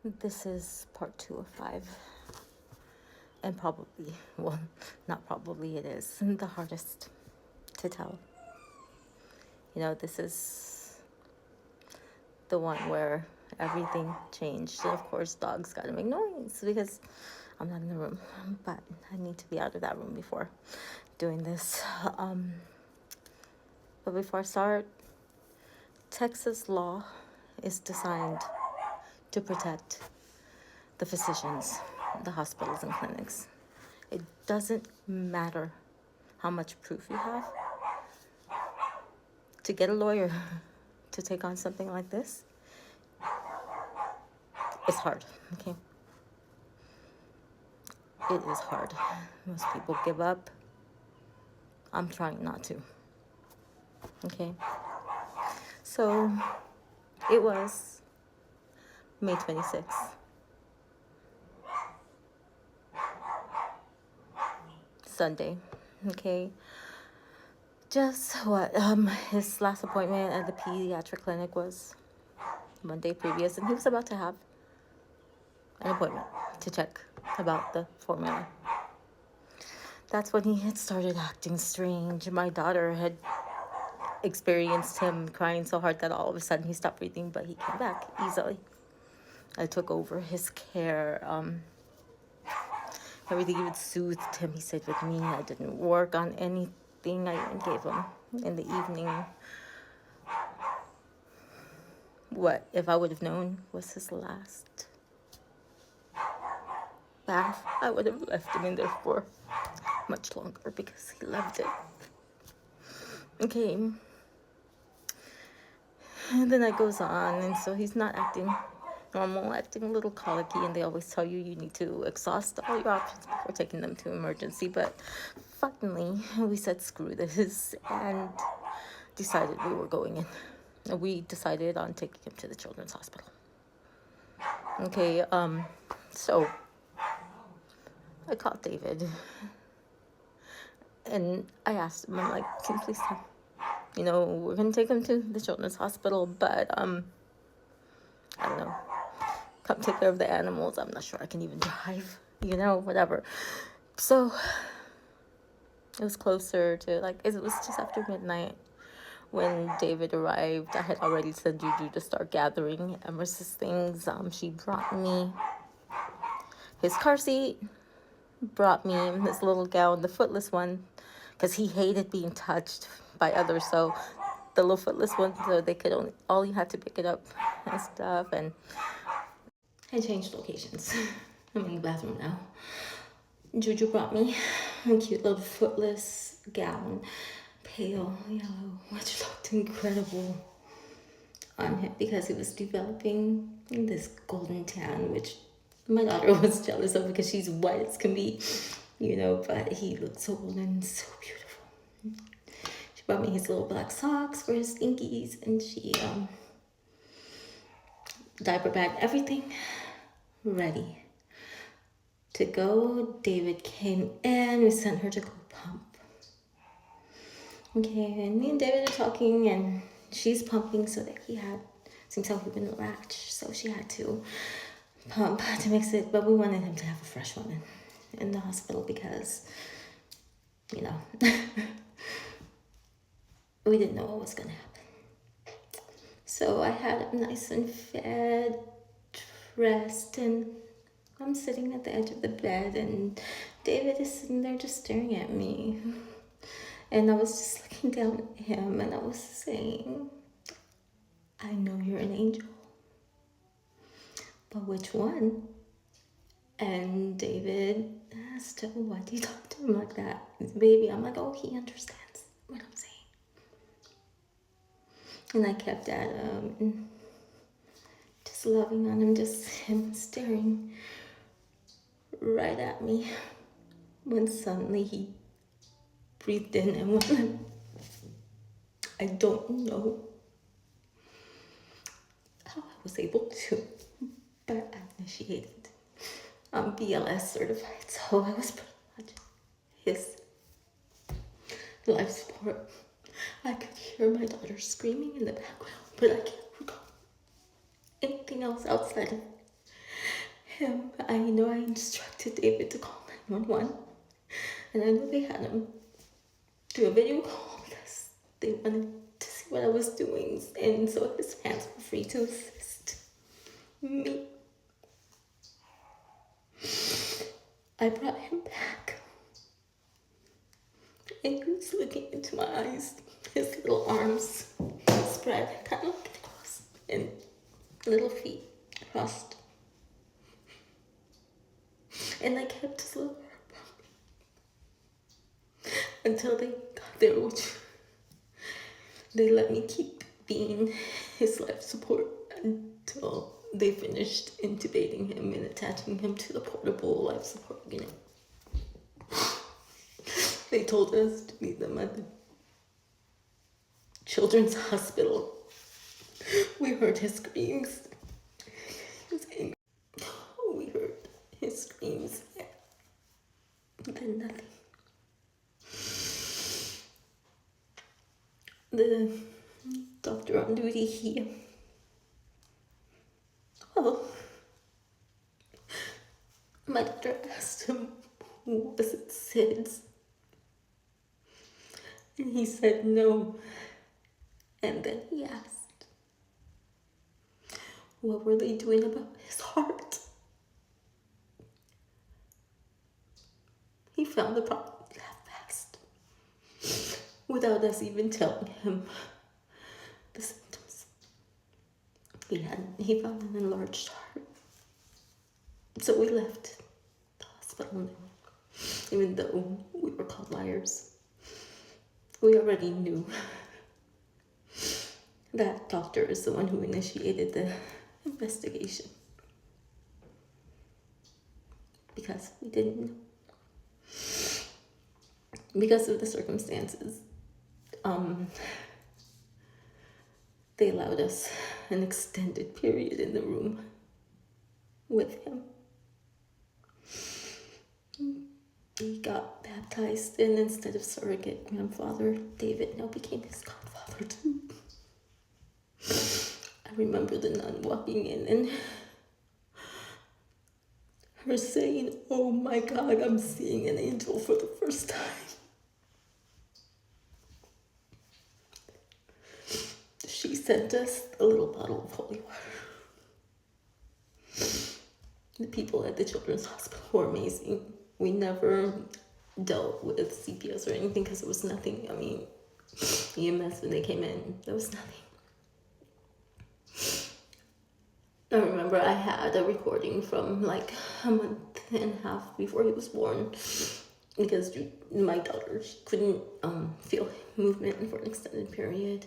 This is part 2 of 5. And probably, well, not probably, it is the hardest to tell. This is the one where everything changed. And of course, dogs gotta make noise because I'm not in the room. But I need to be out of that room before doing this. But before I start, Texas law is designed to protect the physicians, the hospitals and clinics. It doesn't matter how much proof you have. To get a lawyer to take on something like this, it's hard, okay? It is hard. Most people give up. I'm trying not to, okay? So it was May 26th. Sunday, okay? Just what, his last appointment at the pediatric clinic was Monday previous, and he was about to have an appointment to check about the formula. That's when he had started acting strange. My daughter had experienced him crying so hard that all of a sudden he stopped breathing, but he came back easily. I took over his care. Everything would soothe him. He stayed with me. I didn't work on anything. I even gave him in the evening what, if I would have known, was his last bath, I would have left him in there for much longer because he loved it. Okay. And the night goes on, and so he's not acting normal, acting a little colicky, and they always tell you need to exhaust all your options before taking them to emergency. But finally, we said screw this and decided we were going in. We decided on taking him to the children's hospital. Okay, so I called David and I asked him, I'm like, can you please tell we're gonna take him to the children's hospital, but I don't know, come take care of the animals. I'm not sure I can even drive, whatever. So it was closer to it was just after midnight when David arrived. I had already sent Juju to start gathering Emrys's things. She brought me his car seat, brought me his little gown, the footless one, because he hated being touched by others. So the little footless one, so they could all you had to pick it up and stuff. And I changed locations. I'm in the bathroom now. Juju brought me a cute little footless gown, pale yellow, which looked incredible on him because he was developing this golden tan, which my daughter was jealous of because she's white as can be, but he looked so golden, so beautiful. She brought me his little black socks for his stinkies, and she diaper bag, everything ready to go. David came in. We sent her to go pump. Okay, and me and David are talking, and she's pumping so that seems like we've been latched, so she had to pump to mix it, but we wanted him to have a fresh one in the hospital because, we didn't know what was going to happen. So I had him nice and fed, dressed, and I'm sitting at the edge of the bed, and David is sitting there just staring at me. And I was just looking down at him, and I was saying, I know you're an angel, but which one? And David asked, why do you talk to him like that? Baby, I'm like, oh, he understands what I'm saying. And I kept at him, just loving on him, just him staring right at me, when suddenly he breathed in and went, I don't know how I was able to, but I initiated. I'm BLS certified, so I was pretty much his life support. I could hear my daughter screaming in the background, but I can't recall anything else outside of him, I instructed David to call 911. And I know they had him do a video call because they wanted to see what I was doing. And so his hands were free to assist me. I brought him back. And he was looking into my eyes. His little arms spread, kind of like across, and little feet crossed. And I kept his little arm until they got there, which they let me keep being his life support until they finished intubating him and attaching him to the portable life support unit. They told us to meet them at the children's hospital. We heard his screams. He was angry. We heard his screams. And then nothing. The doctor on duty, my doctor asked him, was it SIDS? And he said no. And then he asked, what were they doing about his heart? He found the problem that fast, without us even telling him the symptoms. He found an enlarged heart. So we left the hospital, even though we were called liars. We already knew that doctor is the one who initiated the investigation. Because we didn't know. Because of the circumstances, they allowed us an extended period in the room with him. He got baptized, and instead of surrogate grandfather, David now became his godfather too. I remember the nun walking in and her saying, "Oh my God, I'm seeing an angel for the first time." She sent us a little bottle of holy water. The people at the children's hospital were amazing. We never dealt with CPS or anything because there was nothing. I mean, EMS, when they came in, there was nothing. I remember I had a recording from like a month and a half before he was born, because my daughter, she couldn't feel movement for an extended period.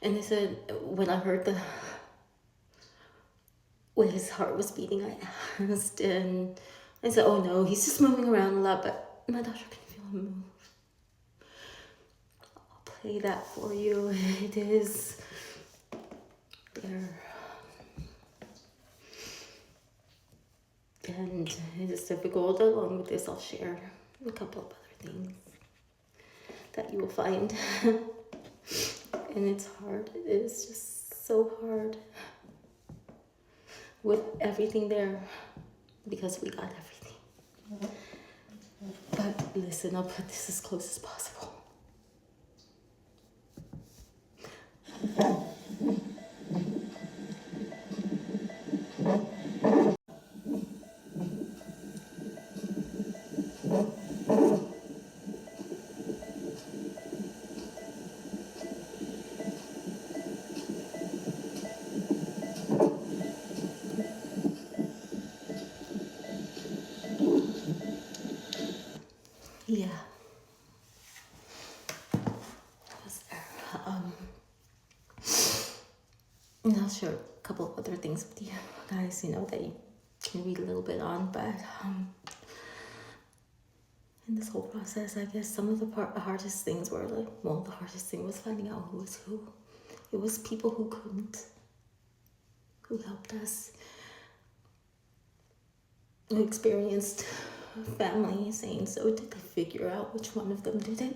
And they said, when I heard when his heart was beating, I asked, and I said, "Oh no, he's just moving around a lot," but my daughter couldn't feel him move. I'll play that for you. It is there. And it is difficult. Along with this, I'll share a couple of other things that you will find. And it's hard. It is just so hard with everything there, because we got everything. But listen, I'll put this as close as possible. Yeah. I was there. And I'll share a couple of other things with you guys, that you can read a little bit on. But in this whole process, I guess some of the hardest things were the hardest thing was finding out who was who. It was people who couldn't, who helped us, who experienced family saying, "So did they figure out which one of them did it?"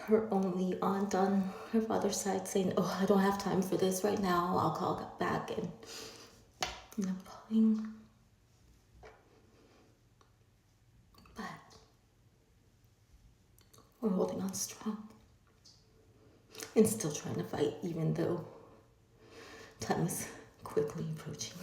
her only aunt on her father's side saying, oh, I don't have time for this right now. I'll call back, and calling. But we're holding on strong and still trying to fight, even though time is quickly approaching.